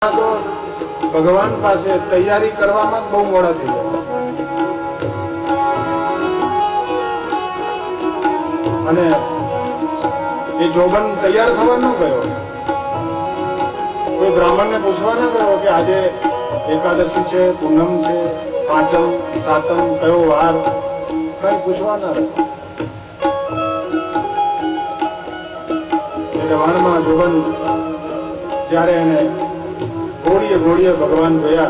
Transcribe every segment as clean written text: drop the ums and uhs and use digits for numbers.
तो भगवान पासे तैयारी करवामां ज बहु मोड़ा थई गया अने ए जोबन तैयार थवा न गयो। कोई ब्राह्मण ने पूछवा न गयो कि आजे एकादशी छे, पूनम छे, पांचम, सातम, कयो वार, कई पूछवा न रह्यो। એટલે વાણમાં જોબન જ્યારે એને ઘોડીએ ઘોડીએ ભગવાન ગયા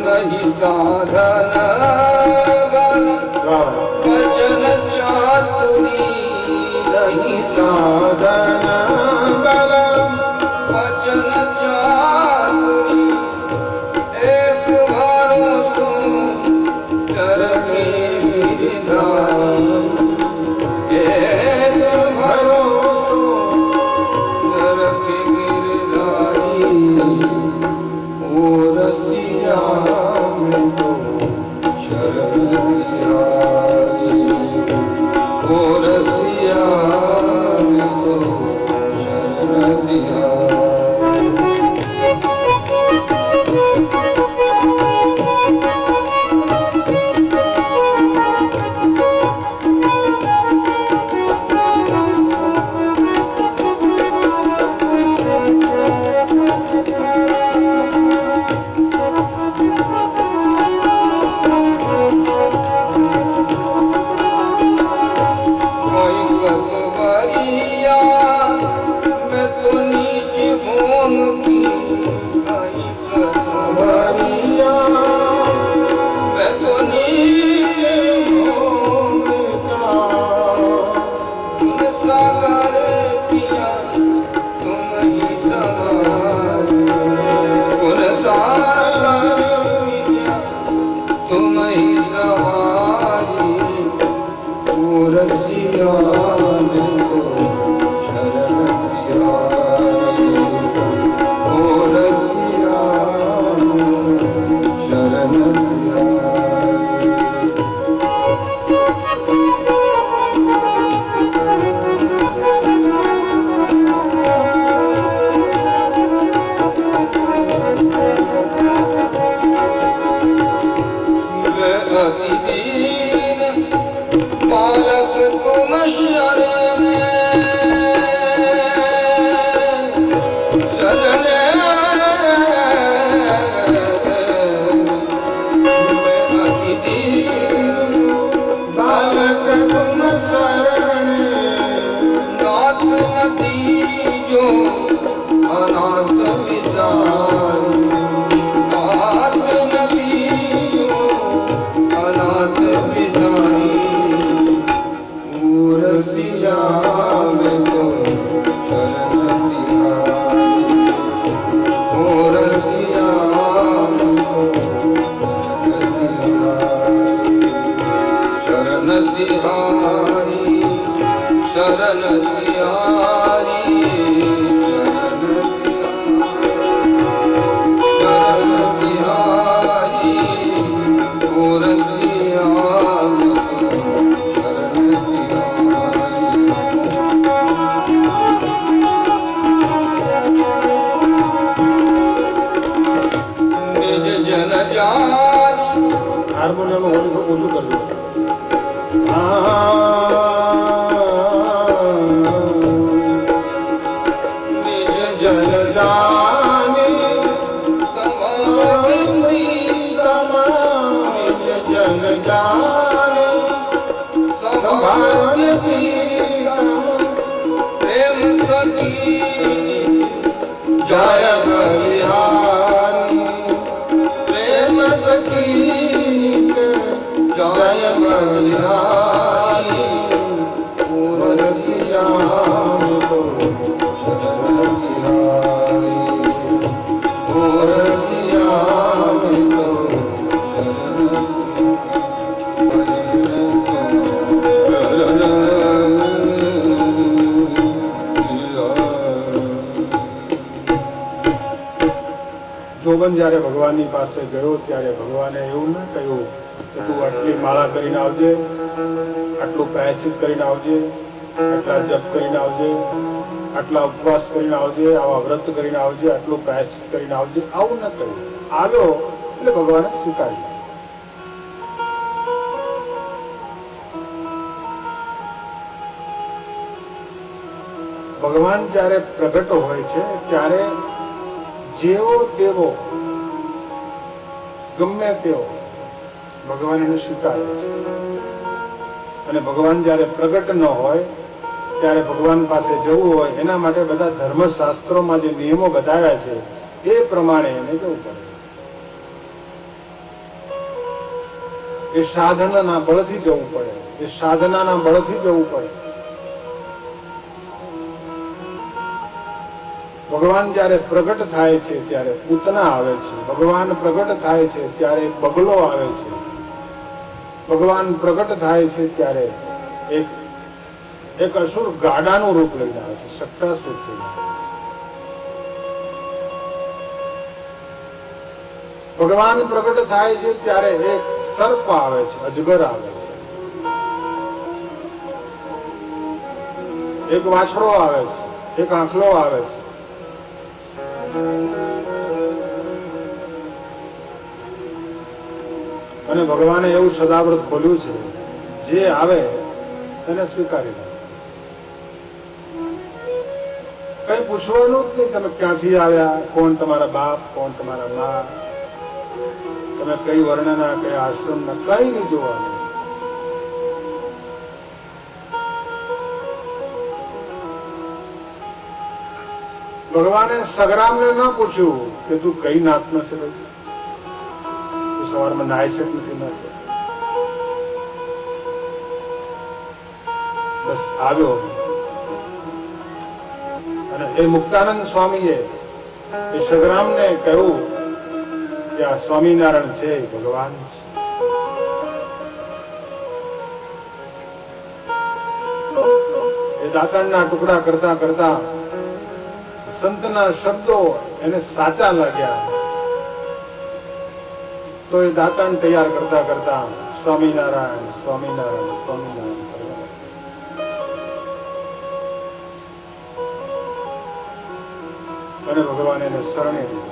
नहीं साधन वचन चातुरी नहीं साधन बल वचन चातुरी एक भरोसो करके गिरधारी एक भरोसो करके गिरधारी ओ रसिया में तो शरण तिहारी ओ रसिया में तो शरण तिहारी। हारमोनियम ओछું કરજો। प्रेम सखी जय बलिहारी प्रेम सखी जय बलिहारी रसिया तो शरण तिहारी ओ रसिया तो જોબન જ્યારે ભગવાનની પાસે ગયો ત્યારે ભગવાને એવું ના કહ્યું કે તું આટલી માળા કરીને આવજે, આટલું પ્રાયશ્ચિત કરીને આવજે, આટલા જપ કરીને આવજે, આટલા ઉપવાસ કરીને આવજે, આવા વ્રત કરીને આવજે, આટલું પ્રાયશ્ચિત કરીને આવજે, આવું ન કહ્યું. આવ્યો એટલે ભગવાને સ્વીકાર્યું. ભગવાન જ્યારે પ્રગટ હોય છે ત્યારે જેવો તેવો ગમે તેવો ભગવાન એને સ્વીકારે છે. અને ભગવાન જ્યારે પ્રગટ ન હોય ત્યારે ભગવાન પાસે જવું હોય એના માટે બધા ધર્મશાસ્ત્રોમાં જે નિયમો બતાવ્યા છે એ પ્રમાણે એને જવું પડે. એ સાધનાના બળથી જવું પડે, એ સાધનાના બળથી જવું પડે. ભગવાન જ્યારે પ્રગટ થાય છે ત્યારે પૂતના આવે છે. ભગવાન પ્રગટ થાય છે ત્યારે એક બગલો આવે છે. ભગવાન પ્રગટ થાય છે ત્યારે એક અસુર ગાડાનું રૂપ લઈને આવે છે, શક્રાસુર થઈને. ભગવાન પ્રગટ થાય છે ત્યારે એક સર્પ આવે છે, અજગર આવે છે, એક વાછડો આવે છે, એક આંખલો આવે છે. અને ભગવાને એવું સદાવ્રત ખોલ્યું છે, જે આવે તેને સ્વીકારી લે. કઈ પૂછવાનું જ નહીં, તમે ક્યાંથી આવ્યા, કોણ તમારા બાપ, કોણ તમારા મા, તમે કઈ વર્ણના, કયા આશ્રમના, કઈ નહીં જોવાનું. ભગવાને સગરામને ન પૂછ્યું કે તું કઈ નાતનો છે, ભાઈ તું સવારમાં નાય છે નથી નાતો. બસ આવ્યો. અને એ મુક્તાનંદ સ્વામીએ એ સગરામને કહ્યું કે આ સ્વામિનારાયણ છે, ભગવાન છે. એ દાંતણના ટુકડા કરતા કરતા સંતના શબ્દો એને સાચા લાગ્યા, તો એ દાંતણ તૈયાર કરતા કરતા સ્વામિનારાયણ સ્વામિનારાયણ સ્વામિનારાયણ કરવા. અને ભગવાન એને શરણે લીધો.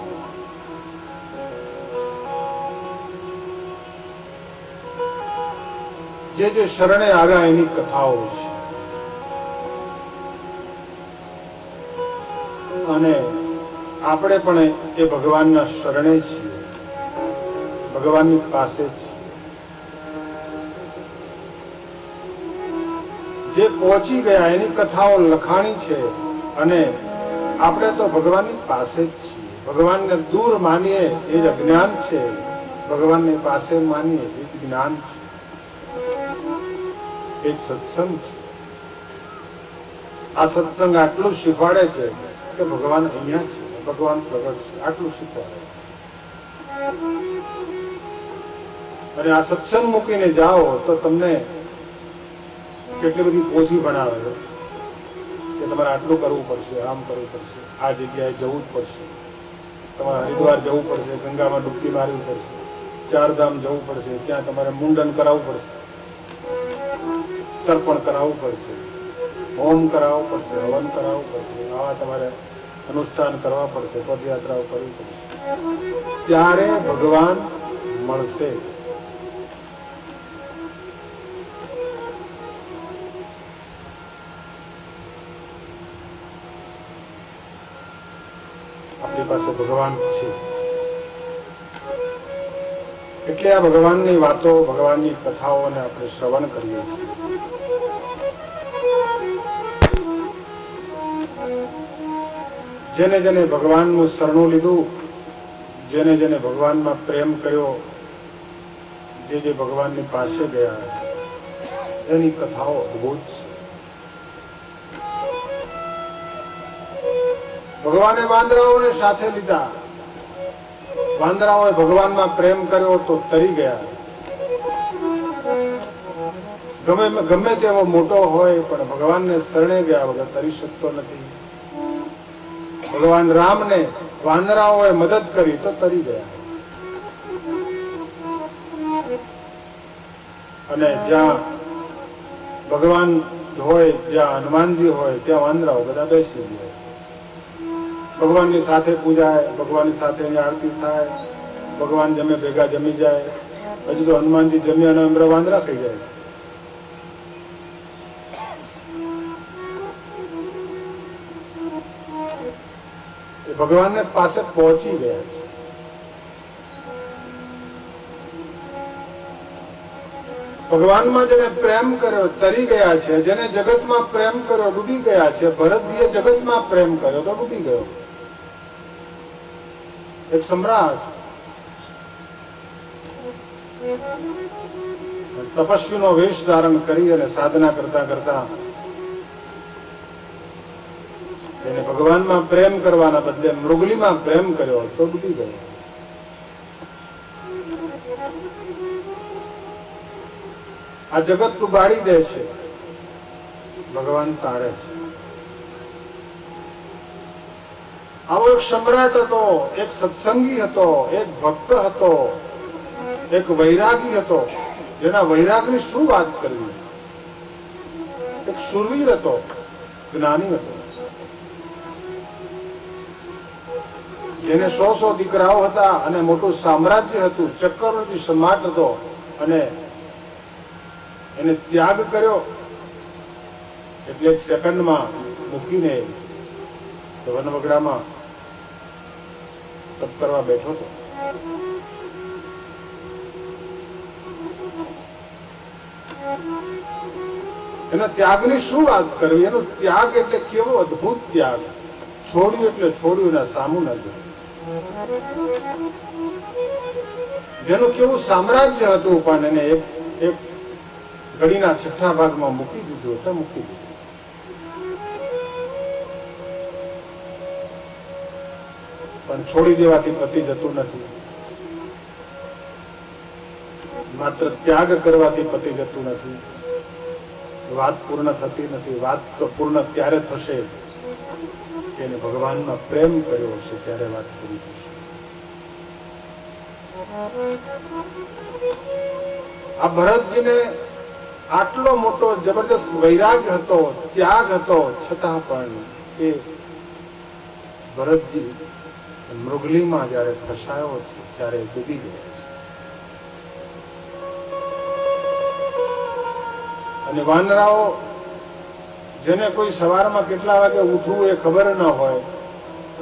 જે શરણે આવ્યા એની કથાઓ છે. અને આપણે પણ એ ભગવાનના શરણે છીએ, ભગવાનની પાસે છીએ. જે પહોંચી ગયા એની કથાઓ લખાણી છે. અને આપણે તો ભગવાનની પાસે જ છીએ. ભગવાનને દૂર માનીએ એ જ અજ્ઞાન છે, ભગવાનની પાસે માનીએ એ જ જ્ઞાન છે, એ જ સત્સંગ છે. આ સત્સંગ આટલું શીખવાડે છે કે ભગવાન અહીંયા છે, ભગવાન પ્રગટ છે, આટલું શીખવાડે છે. અને આ સત્સંગ મૂકીને જાઓ તો તમને કેટલી બધી પોથી ભણાવે છે કે તમારે આટલું કરવું પડશે, આમ કરવું પડશે, આ જગ્યાએ જવું જ પડશે, તમારે હરિદ્વાર જવું પડશે, ગંગામાં ડૂબકી મારવી પડશે, ચારધામ જવું પડશે, ત્યાં તમારે મુંડન કરાવવું પડશે, તર્પણ કરાવવું પડશે, હોમ કરાવવું પડશે, હવન કરાવવું પડશે, આવા તમારે અનુષ્ઠાન કરવા પડશે, પદયાત્રાઓ કરવી પડશે. ત્યારે ભગવાન મળશે. આપણી પાસે ભગવાન છે એટલે આ ભગવાનની વાતો, ભગવાનની કથાઓને આપણે શ્રવણ કરીએ છીએ. જેને જેને ભગવાનનું શરણું લીધું, જેને જેને ભગવાનમાં પ્રેમ કર્યો, જે ભગવાનની પાસે ગયા, એની કથાઓ અદભુત છે. ભગવાને વાંદરાઓને સાથે લીધા. વાંદરાઓએ ભગવાનમાં પ્રેમ કર્યો તો તરી ગયા. ગમે તેવો મોટો હોય પણ ભગવાનને શરણે ગયા વગર તરી શકતો નથી. ભગવાન રામને વાંદરાઓએ મદદ કરી તો તરી ગયા. અને જ્યાં ભગવાન હોય જ્યાં હનુમાનજી હોય ત્યાં વાંદરાઓ બધા બેસી જાય. ભગવાનની સાથે પૂજાય, ભગવાનની સાથે એની આરતી થાય, ભગવાન જમે ભેગા જમી જાય. હજુ તો હનુમાનજી જમ્યા અને અમરા વાંદરા થઈ જાય. એ ભગવાનને પાસે પહોંચી ગયા છે. ભગવાનમાં જેને પ્રેમ કર્યો તરી ગયા છે, જેને જગતમાં પ્રેમ કર્યો ડૂબી ગયા છે. ભરતજીએ જગતમાં પ્રેમ કર્યો તો ડૂબી ગયો. એક સમ્રાટ તપસ્વીનો વેશ ધારણ કરી અને સાધના કરતા કરતા એને ભગવાનમાં પ્રેમ કરવાના બદલે મૃગલીમાં પ્રેમ કર્યો તો ડૂબી ગયો. આ જગત ડૂબાડી દે છે, ભગવાન તારે છે. આવો એક સમ્રાટ હતો, એક સત્સંગી હતો, એક ભક્ત હતો, એક વૈરાગી હતો. જેના વૈરાગની શું વાત કરવી. એક શૂરવીર હતો, જ્ઞાની હતો, જેને 100 દીકરાઓ હતા અને મોટું સામ્રાજ્ય હતું, ચક્રવર્તી સમ્રાટ હતો. અને એને ત્યાગ કર્યો એટલે એક સેકન્ડમાં મૂકીને વનવગડામાં તપ કરવા બેઠો હતો. એના ત્યાગની શું વાત કરવી. એનો ત્યાગ એટલે કેવો અદભુત ત્યાગ. છોડ્યું એટલે છોડ્યું, એના સામું ન જોયું. જેનું કેવું સામ્રાજ્ય હતું પણ એને એક ઘડીના 6ઠા ભાગમાં મૂકી દીધું એટલે મૂકી દીધું. પણ છોડી દેવાથી પતિ જતું નથી. માત્ર ત્યાગ કરવાથી પતિ જતું નથી. વાત પૂર્ણ થતી નથી. વાત તો પૂર્ણ ત્યારે થશે કે એને ભગવાનમાં પ્રેમ કર્યો હશે, ત્યારે વાત પૂરી થશે. આ ભરતજીને આટલો મોટો જબરદસ્ત વૈરાગ હતો, ત્યાગ હતો, છતાં પણ એ ભરતજી મૃગલીમાં જયારે ફસાયો છે ત્યારે ડૂબી ગયો છે. અને વાનરાઓ જેને કોઈ સવારમાં કેટલા વાગે ઉઠવું એ ખબર ન હોય,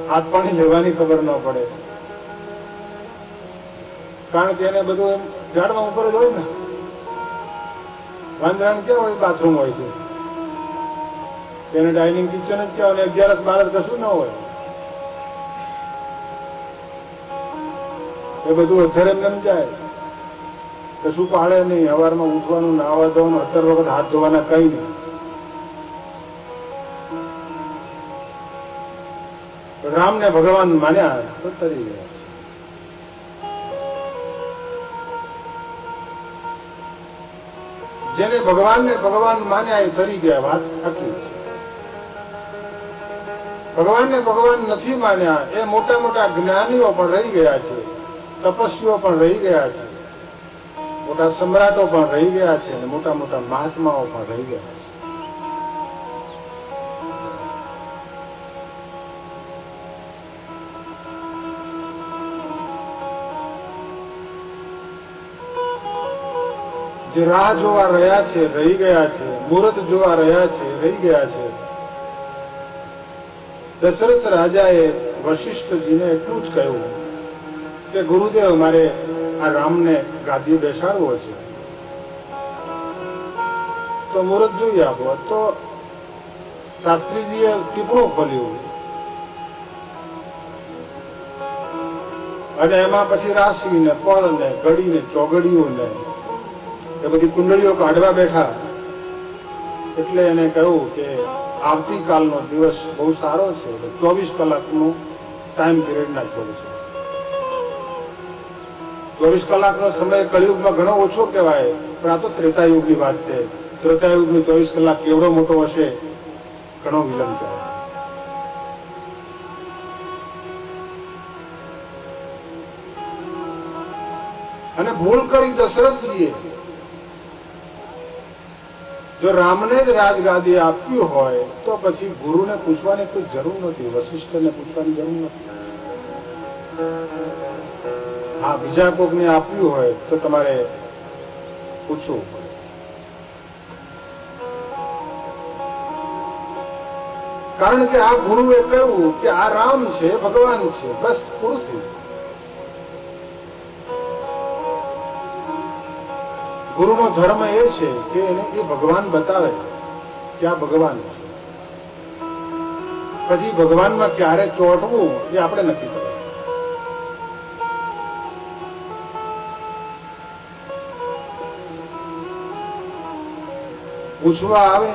હાથ પાણી લેવાની ખબર ન પડે, કારણ કે એને બધું એમ ઝાડમાં ઉપર જ હોય ને. વાંદરાને ક્યાં હોય બાથરૂમ હોય છે, એને ડાઇનિંગ કિચન જ ક્યાં હોય, 11-12 કશું ન હોય. એ બધું અત્યારે એમ જાય, કશું પાડે નહીં. સવારમાં ઉઠવાનું, નાવા ધોવાનું, 17 વખત હાથ ધોવાના, કઈ નહીં. રામને ભગવાન માન્યા તો તરી ગયા છે. જેને ભગવાનને ભગવાન માન્યા એ તરી ગયા. વાત આટલી છે. ભગવાનને ભગવાન નથી માન્યા એ મોટા મોટા જ્ઞાનીઓ પણ રહી ગયા છે, તપસ્વીઓ પણ રહી ગયા છે, મોટા સમ્રાટો પણ રહી ગયા છે, અને મોટા મોટા મહાત્માઓ પણ રહી ગયા છે. જે રાહ જોવા રહ્યા છે રહી ગયા છે, મુહૂર્ત જોવા રહ્યા છે રહી ગયા છે. દશરથ રાજાએ વશિષ્ઠજીને એટલું જ કહ્યું કે ગુરુદેવ, મારે આ રામને ગાદી બેસાડવો છે, તો મુહૂર્ત જોઈ આપો. તો શાસ્ત્રીજીએ ટીપણું ખોલ્યું અને એમાં પછી રાશિ ને પળ ને ઘડી ને ચોઘડિયું ને એ બધી કુંડળીઓ કાઢવા બેઠા. એટલે એને કહ્યું કે આવતીકાલનો દિવસ બહુ સારો છે, 24 કલાકનો ટાઈમ પીરિયડ નાખ્યો છે. 24 કલાકનો સમય કળિયુગમાં ઘણો ઓછો કહેવાય, પણ આ તો ત્રેતાયુગની વાત છે. ત્રેતાયુગનો 24 કલાક કેવડો મોટો હશે, ઘણો વિલંબ કહેવાય. અને ભૂલ કરી દશરથજીએ જો રામને જ રાજગાદી આપ્યું હોય તો પછી ગુરુને પૂછવાની કોઈ જરૂર નથી, વશિષ્ઠને પૂછવાની જરૂર નથી. હા, બીજા કોકને આપ્યું હોય તો તમારે પૂછવું પડે. કારણ કે આ ગુરુએ કહ્યું કે આ રામ છે, ભગવાન છે, બસ પૂરું થયું. ગુરુનો ધર્મ એ છે કે એને એ ભગવાન બતાવે કે આ ભગવાન છે. પછી ભગવાનમાં ક્યારે ચોંટવું એ આપણે નક્કી કરવું. પૂછવા આવે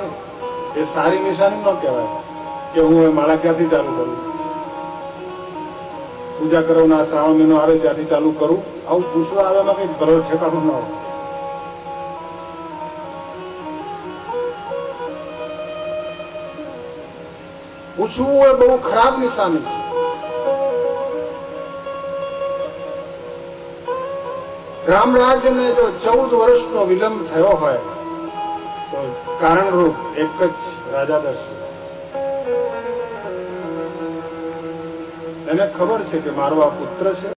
એ સારી નિશાની ન કહેવાય કે હું માળા ક્યાંથી ચાલુ કરું, પૂજા કરવાના શ્રાવણ મહિનો આવે ત્યાંથી ચાલુ કરું. આવું પૂછવા આવે એમાં કઈ ભરો ઠેકાણું ન હોય. પૂછવું એ બહુ ખરાબ નિશાની છે. રામરાજ્યને જો 14 વર્ષનો વિલંબ થયો હોય તો કારણરૂપ એક જ રાજા દશરથ. એને ખબર છે કે મારો આ પુત્ર છે,